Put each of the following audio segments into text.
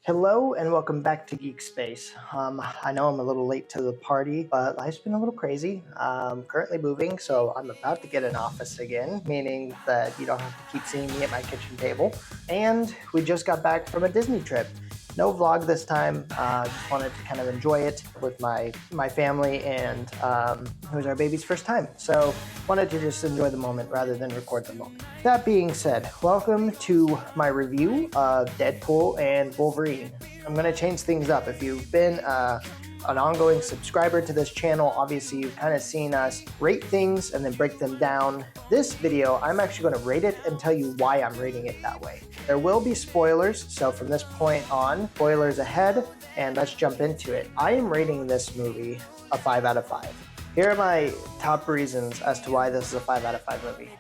Hello and welcome back to Geek Space. I know I'm a little late to the party, but life's been a little crazy. I'm currently moving, so I'm about to get an office again, meaning that you don't have to keep seeing me at my kitchen table. And we just got back from a Disney trip. No vlog this time, just wanted to kind of enjoy it with my family, and it was our baby's first time. So wanted to just enjoy the moment rather than record the moment. That being said, welcome to my review of Deadpool and Wolverine. I'm going to change things up. If you've been an ongoing subscriber to this channel, obviously you've kind of seen us rate things and then break them down. This video, I'm actually going to rate it and tell you why I'm rating it that way. There will be spoilers, so from this point on, spoilers ahead, and let's jump into it. I am rating this movie a 5 out of 5. Here are my top reasons as to why this is a 5 out of 5 movie.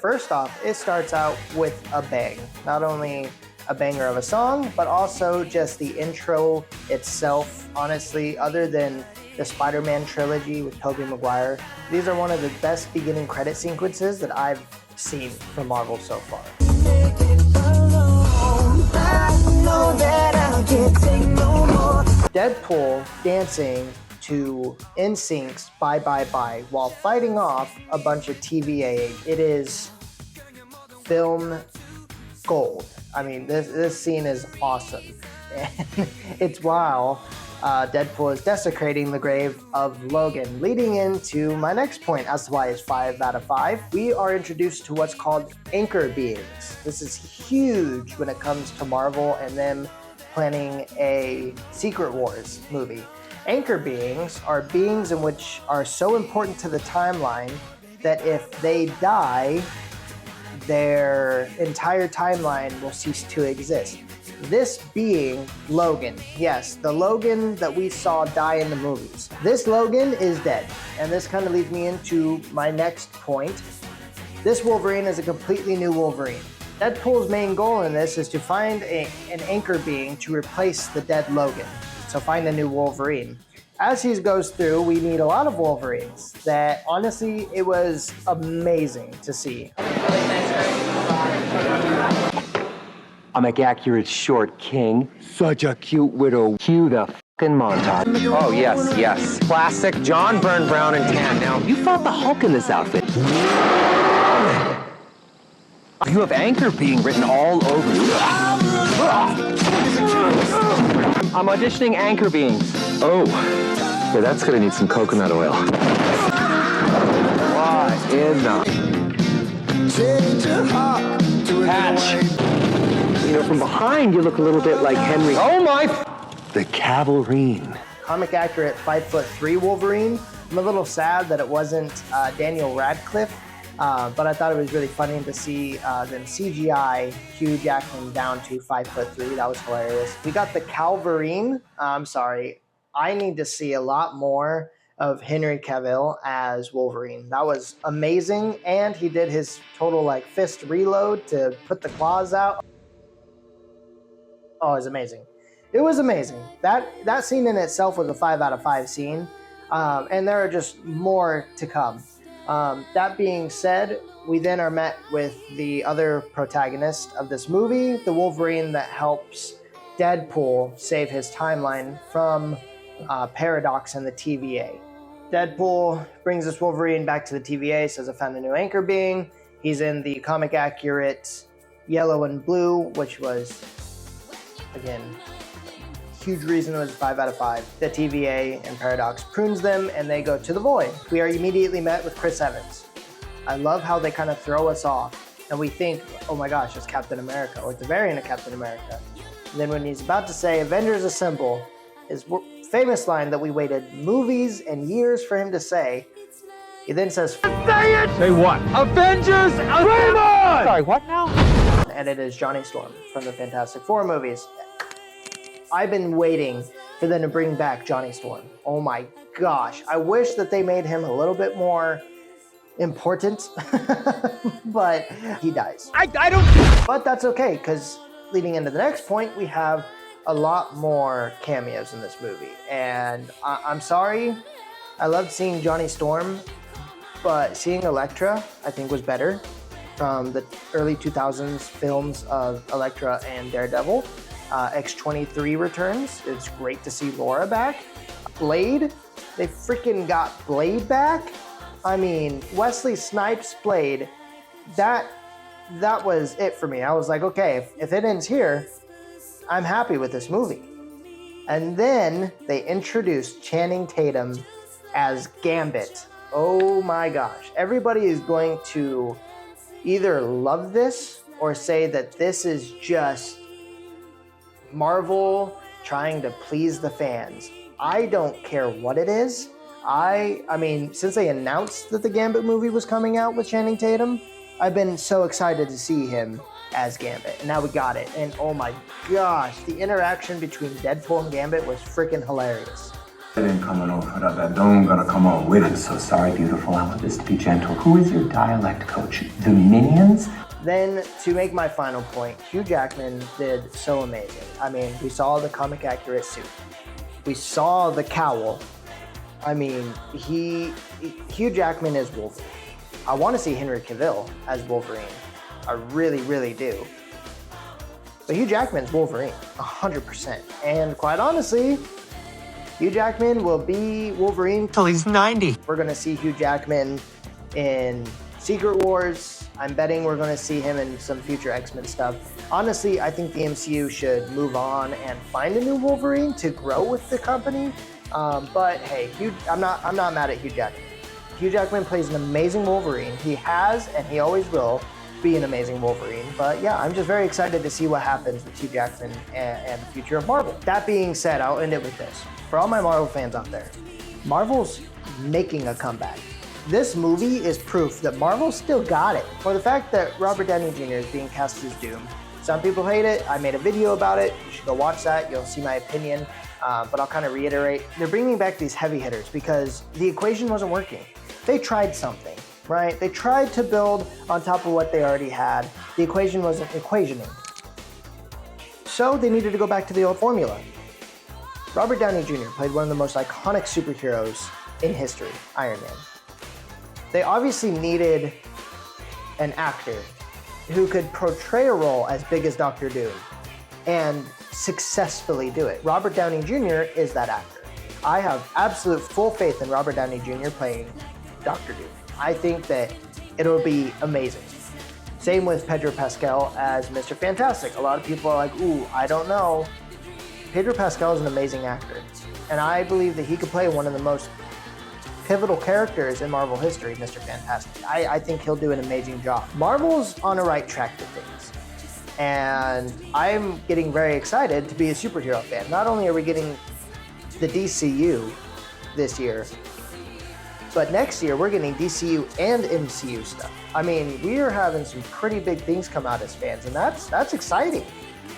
First off, it starts out with a bang. Not only a banger of a song, but also just the intro itself. Honestly, other than the Spider-Man trilogy with Tobey Maguire, these are one of the best beginning credit sequences that I've seen from Marvel so far. Deadpool dancing to NSYNC's Bye Bye Bye while fighting off a bunch of TVA. It is film gold. I mean, this scene is awesome. And it's while Deadpool is desecrating the grave of Logan, leading into my next point as to why it's 5 out of 5. We are introduced to what's called anchor beings. This is huge when it comes to Marvel and them planning a Secret Wars movie. Anchor beings are beings in which are so important to the timeline that if they die, their entire timeline will cease to exist. This being Logan. Yes, the Logan that we saw die in the movies. This Logan is dead. And this kind of leads me into my next point. This Wolverine is a completely new Wolverine. Deadpool's main goal in this is to find an anchor being to replace the dead Logan. So find a new Wolverine. As he goes through, we meet a lot of Wolverines that honestly, it was amazing to see. Comic accurate short king. Such a cute widow. Cue the fucking montage. Oh, yes, yes. Classic John Byrne, brown and tan. Now, you fought the Hulk in this outfit. You have anchor being written all over you. I'm auditioning anchor beings. Oh, yeah, that's gonna need some coconut oil. What in the... Patch. You know, from behind, you look a little bit like Henry. Oh my! The Cavalrine. Comic accurate 5'3" Wolverine. I'm a little sad that it wasn't Daniel Radcliffe, but I thought it was really funny to see them CGI Hugh Jackman down to 5'3". That was hilarious. We got the Cavalrine. I'm sorry. I need to see a lot more of Henry Cavill as Wolverine. That was amazing, and he did his total fist reload to put the claws out. Oh, it was amazing. It was amazing. That scene in itself was a 5 out of 5 scene, and there are just more to come. That being said, we then are met with the other protagonist of this movie, the Wolverine that helps Deadpool save his timeline from Paradox and the TVA. Deadpool brings this Wolverine back to the TVA, says I found a new anchor being. He's in the comic accurate yellow and blue, which was, again, huge reason it was 5 out of 5. The TVA and Paradox prunes them and they go to the void. We are immediately met with Chris Evans. I love how they kind of throw us off and we think, oh my gosh, it's Captain America or it's a variant of Captain America. And then when he's about to say Avengers Assemble, his famous line that we waited movies and years for him to say, he then says, say it! Say what? Avengers Assemble! Sorry, what now? And it is Johnny Storm from the Fantastic Four movies. I've been waiting for them to bring back Johnny Storm. Oh my gosh. I wish that they made him a little bit more important, but he dies. I don't... But that's okay, because leading into the next point, we have a lot more cameos in this movie. And I'm sorry, I loved seeing Johnny Storm, but seeing Elektra, I think, was better from the early 2000s films of Elektra and Daredevil. X-23 returns. It's great to see Laura back. Blade, they freaking got Blade back. I mean, Wesley Snipes' Blade, that was it for me. I was like, okay, if it ends here, I'm happy with this movie. And then they introduced Channing Tatum as Gambit. Oh my gosh. Everybody is going to either love this or say that this is just Marvel trying to please the fans. I don't care what it is. I mean, since they announced that the Gambit movie was coming out with Channing Tatum, I've been so excited to see him as Gambit, and now we got it. And oh my gosh, the interaction between Deadpool and Gambit was freaking hilarious. I didn't come on over that. Don't gonna come on with it. I'm so sorry, beautiful. I want this to be gentle. Who is your dialect coach? The Minions? Then, to make my final point, Hugh Jackman did so amazing. I mean, we saw the comic accurate suit. We saw the cowl. I mean, Hugh Jackman is Wolverine. I want to see Henry Cavill as Wolverine. I really, really do. But Hugh Jackman's Wolverine, 100%. And quite honestly, Hugh Jackman will be Wolverine Till he's 90. We're going to see Hugh Jackman in Secret Wars. I'm betting we're going to see him in some future X-Men stuff. Honestly, I think the MCU should move on and find a new Wolverine to grow with the company. But hey, I'm not mad at Hugh Jackman. Hugh Jackman plays an amazing Wolverine. He has, and he always will, be an amazing Wolverine. But yeah, I'm just very excited to see what happens with Hugh Jackman and the future of Marvel. That being said, I'll end it with this. For all my Marvel fans out there, Marvel's making a comeback. This movie is proof that Marvel still got it. For the fact that Robert Downey Jr. is being cast as Doom. Some people hate it. I made a video about it. You should go watch that. You'll see my opinion. But I'll kind of reiterate. They're bringing back these heavy hitters because the equation wasn't working. They tried something, right? They tried to build on top of what they already had. The equation wasn't equationing. So they needed to go back to the old formula. Robert Downey Jr. played one of the most iconic superheroes in history, Iron Man. They obviously needed an actor who could portray a role as big as Dr. Doom and successfully do it. Robert Downey Jr. is that actor. I have absolute full faith in Robert Downey Jr. playing Dr. Doom. I think that it'll be amazing. Same with Pedro Pascal as Mr. Fantastic. A lot of people are like, ooh, I don't know. Pedro Pascal is an amazing actor, and I believe that he could play one of the most pivotal characters in Marvel history, Mr. Fantastic. I think he'll do an amazing job. Marvel's on a right track to things, and I'm getting very excited to be a superhero fan. Not only are we getting the DCU this year, but next year we're getting DCU and MCU stuff. I mean, we are having some pretty big things come out as fans, and that's exciting.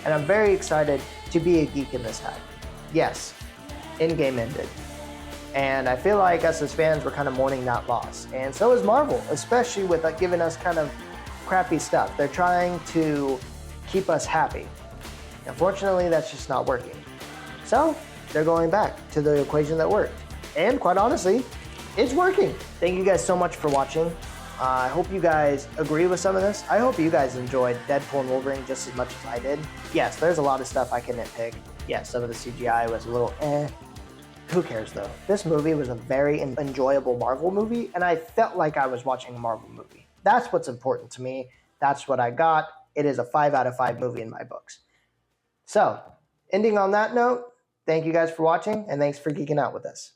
And I'm very excited to be a geek in this time. Yes, Endgame ended. And I feel like us as fans were kind of mourning that loss. And so is Marvel, especially with giving us kind of crappy stuff. They're trying to keep us happy. Unfortunately, that's just not working. So they're going back to the equation that worked. And quite honestly, it's working. Thank you guys so much for watching. I hope you guys agree with some of this. I hope you guys enjoyed Deadpool and Wolverine just as much as I did. Yes, there's a lot of stuff I can nitpick. Yes, some of the CGI was a little Who cares though? This movie was a very enjoyable Marvel movie, and I felt like I was watching a Marvel movie. That's what's important to me. That's what I got. It is a 5 out of 5 movie in my books. So, ending on that note, thank you guys for watching, and thanks for geeking out with us.